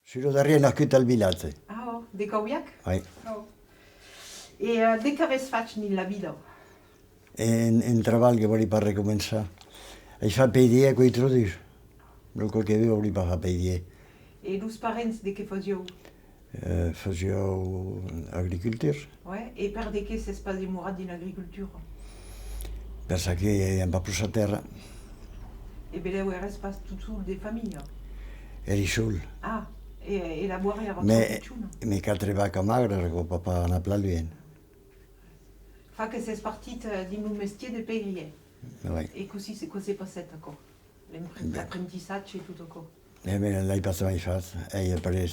suis le dernier nascut al village. Ah, oh, de Caubiac? Oui. Oh. Et de què avès faig ni la vida? En treball que volia per recomençar. Això fa peidier que hi trobis. El que viu volia per fer peidier. Et los parents de què fasieu? Fasieu agricultura. Ouais. Et per de què s'és pas demorat din agricultura? Pensa que hi ha pas a terra. Et beleu eres pas tout sul de família? Eri sol. Ah, et la boire era Me quatre vaca magres que papa n'a pla lui. Fa que s'és partit din un mestier de peyrier. Oui. Et così c'est passat, d'accord? L'apprentissatge et tout, d'accord? Mais l'any passat mai fas. Ell après.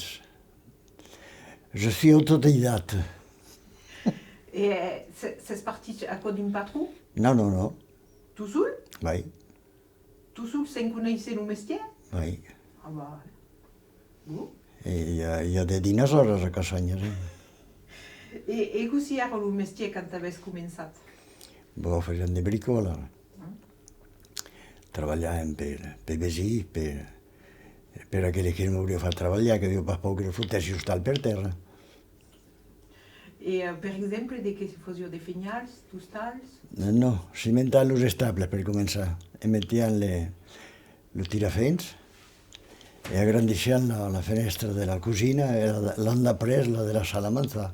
Je suis autodidacte. Et s'és partit à quoi d'un patron? Non. Tout seul? Oui. Tout seul, sans connaître le métier? Oui. Ah bah... Bon. Et il y a des dinosaures a Casanya. Et così era le métier quand t'avais commencé? Bon, fèiem de bricola. Treballàvem per vesí, per aquell que no volia fer treballar, que havia pas por que el fotessi hostal per terra. Et per exemple, de què fasieu de fenyals, tostals? No, cimentaven els estables per començar. I metien els tirafents i agrandixien la finestra de la cosina i l'han d'après la de la sala manzà.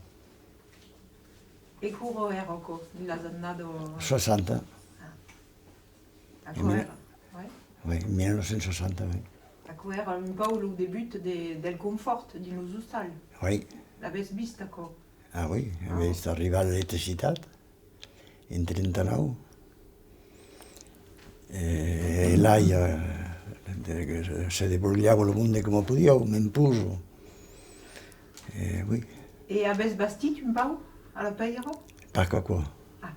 E curo era co? L'has anat... 60. A co era? Oui, 1960, oui. A co era un peu el debut del confort din los hostals. Oui. L'avès vist, a co? Ah oui, havia vist arribar l'electricitat en 39. L'aia se debrollava el mundo com podia, me'n puso. Oui. Et avès bastit un peu a la peira? Pas que quoi. Ah.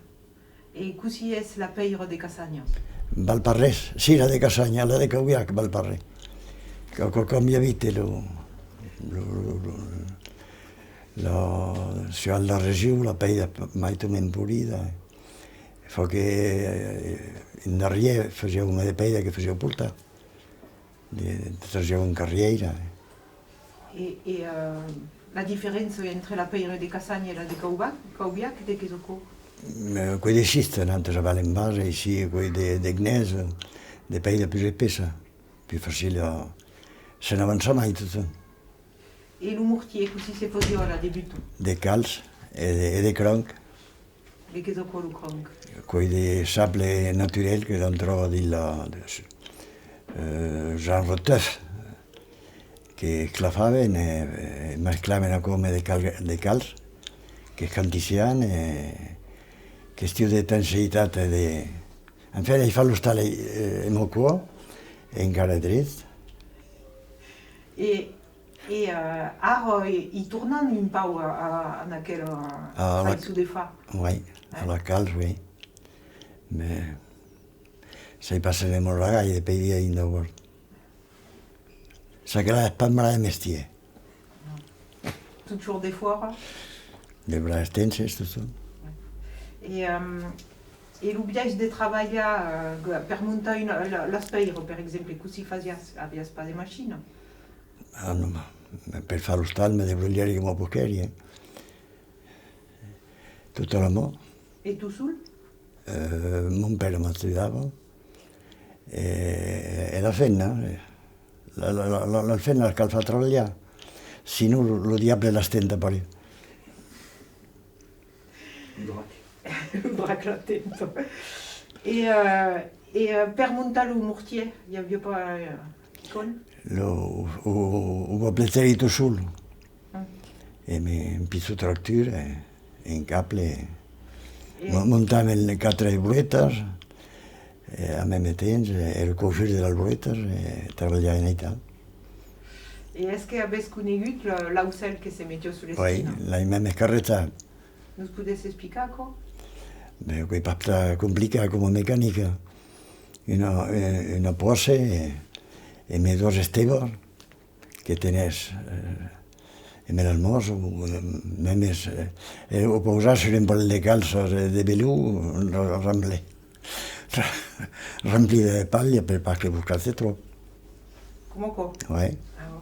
Et così és la peira de Casanyes? Valparrés, sí, la de Casanya, la de Caubiac, Valparrés. Com hi habita sur la regió, la peira mai toment purida. Fa que en darrere fageu una de peira que fageu portar. Trageu en carriera. Et la diferència entre la peira de Casanya i la de Caubiac, de què és el co? Quei de schista, nosaltres avalen base, així, quei de gnès, de peira più espessa, più facile, se n'avança mai tot. Et le mortier, così se fasieu a la debut? De calç e de cronc, De què és el co, el cronc? quei de sable naturel que d'on troba dins la Jean Roteuf, que clafaven e mesclaven a come de calç, que escantician qüestió de tensitat de... En fet, ell fa l'hostal en el cua, encara dret. Et ara, i tornant un peu en aquell país de fa? Oui, a la calç, oui. Mais ça y passe de molt la gaire de peidir in the world. Ça que là, pas mal de mestier. Toujours des foires? De bras tenses, tot ça. Et l'objecte de treballar per muntar l'espeira, per exemple, così havies pas de màquina? Ah, no, per fer l'hostal me debrullaré com a poqueria. Tota la mà. Et tu sol? Mon pare m'ajudava. E la fenna, la fenna que el fa treballar. Si no, el diable l'estenta per ell. Un drac latento. Et per muntar el mortier, hi havia pas con? Ho va pletare tot sol. E un pizzo tractura, un cable. Muntaven le quatre boletes, a même temps, el coixer de les boletes, treballaven i tal. Et est-ce que avès conegut l'aucel que se meteu sur les Oui, l'hem même escarretat. Nos podés explicar, quoi? Bé, que és complicat com a mecànica. Una posa i més dos estebos que tens en l'almós, més ho posassin per de calços de velú, rempli de palla per pas que buscar-se trop. Com quoi? Oui. Ah,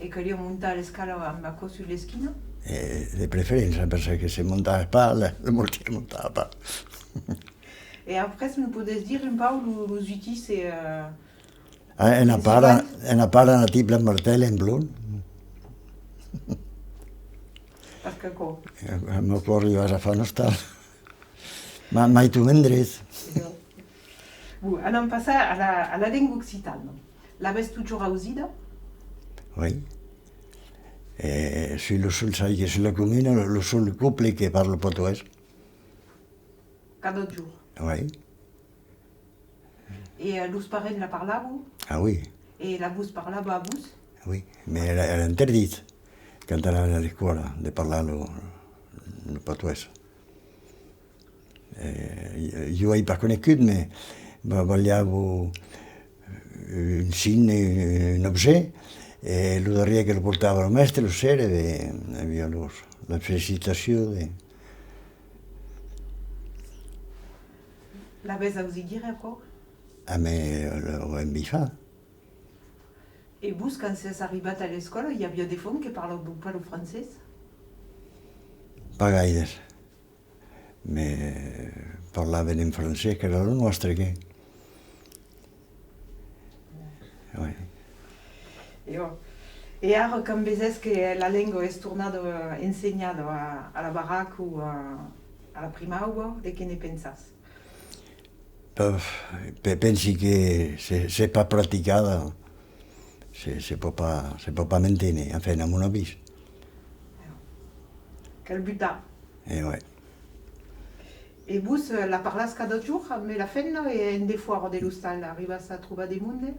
Et que lui monta l'escale en bas sur l'esquina. De preferenza, perché se montava a palla, le mortiere montava a palla. Et après, vous nous pouvez dire un peu les outils, c'est... Una para una tipla martella in blu. Parce que quoi? Me può arrivare a fare uno stallo. Ma mai tu vendresti? Bon, allons passer à la langue occitane. L'avez toujours ausida? Oui. Sur le sol, sai che sulla commune, le sol couple che parla portoghese. Cada jour. Oui. Et los parents la parlavo? Ah oui. Et la vous parlava a vous? Oui, mais era interdit, quand anava a scuola, di parlare il portoghese. Io ho pas conosciuto, ma volevo un signe, un objet, e lo daria che lo portava il maestro, lo sera, e aveva la felicitazione. L'avez aussi dire quoi? Ah, mais ho imbiffato. Et vous, quand c'est arrivé à l'école, il y avait des femmes qui ne parlaient pas le français? Pas gaires, mais parlaven en francès, que era el nostre, què? Oui. Et alors, quand vous dites que la langue est tournée enseignée à la baraque ou à la primaria, de què ne pensas? Pensi che se pas praticada se può pas mantenere, enfin, a mon avis. Quel but a? Ouais. Et vous, la parlas cada jour, mais la fin, et des fois de l'hostal, arrivas a trobar des mondes?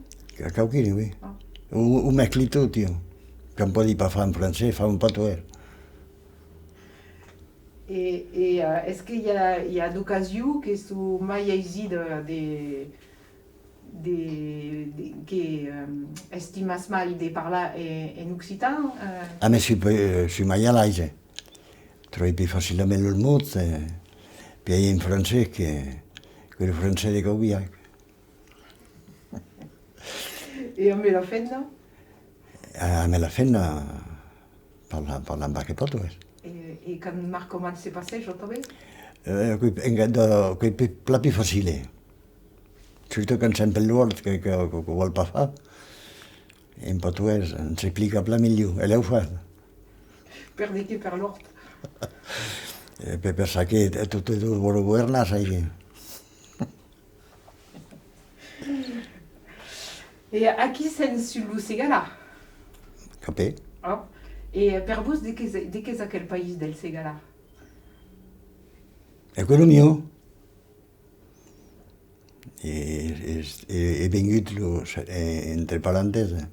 Qualquina, oui. Ah. Ho mescli tot, io. Que em pot dir pas fa en francès, fa un patoer. Et est-ce qu'il y a d'occasions que tu mai hagi que estimas mai de parlar en occitan? Ah, mais suis mai a l'aise. Trobo più facilmente il mot, più in francese che il francese di Caubiac. Et on met la fin, non? A me la fenna parla anche portoghese. Et quand Marc comment s'est passé, je t'avais? Quei pla più facile. Surtout quand sempre l'ord que vol pas fa. En portuguès ens explica pla millor, e l'heu fet. Per de què per l'hort? Per pensar que tot és vol governar, així. Et à qui c'est sur le Ségala? Capé? Oh. Et per vous, de qu'est à quel pays del Ségala? E quello mio. È venuto, entre parentesi,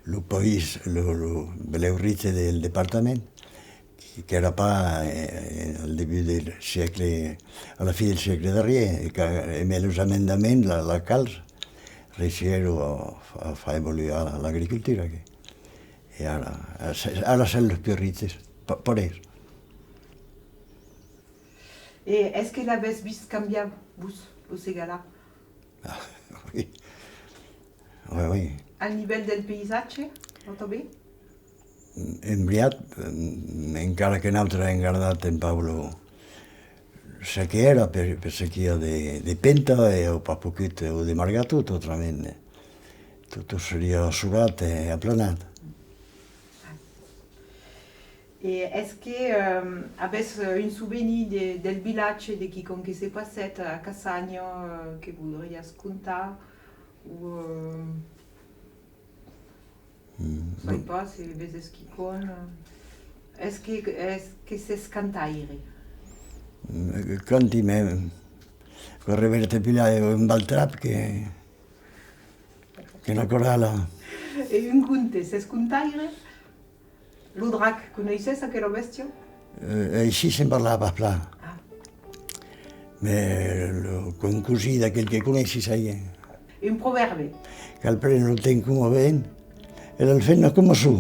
il paese, l'Eurice del Departamento, che era pas al début del segle, alla fine del segle darriere, e med els amendaments, la calç, riuscirono a far evoluire l'agricoltura. E ara són els più rics, per ells. Et est-ce que l'avez vu cambiar, vous, au Ségala? Ah, oui. Oui, oui. A nivell del paisatge, no també? Embriat, encara que nosaltres hem guardat en Pablo sa que era per sequia de penta o pa poquet o de margato, totalment. Tot seria assolat e aplanat. Et est-ce que avez un souvenir del village de qui con qui s'est passé à Cassagno que voudriez contar? Ou je ne sais pas, si vous avez ce qui compte. Est-ce que c'est scantaire? Canti me correva a pigliare un bel trap che una coralla. Et un conte, c'est scantaire? Lo drac, coneixes aquella bèstia? Així se'n parlava pla. Ah. Con così d'aquell que coneixis ahir. Un proverbe? Que el pren lo ten com ben, el fent no com su.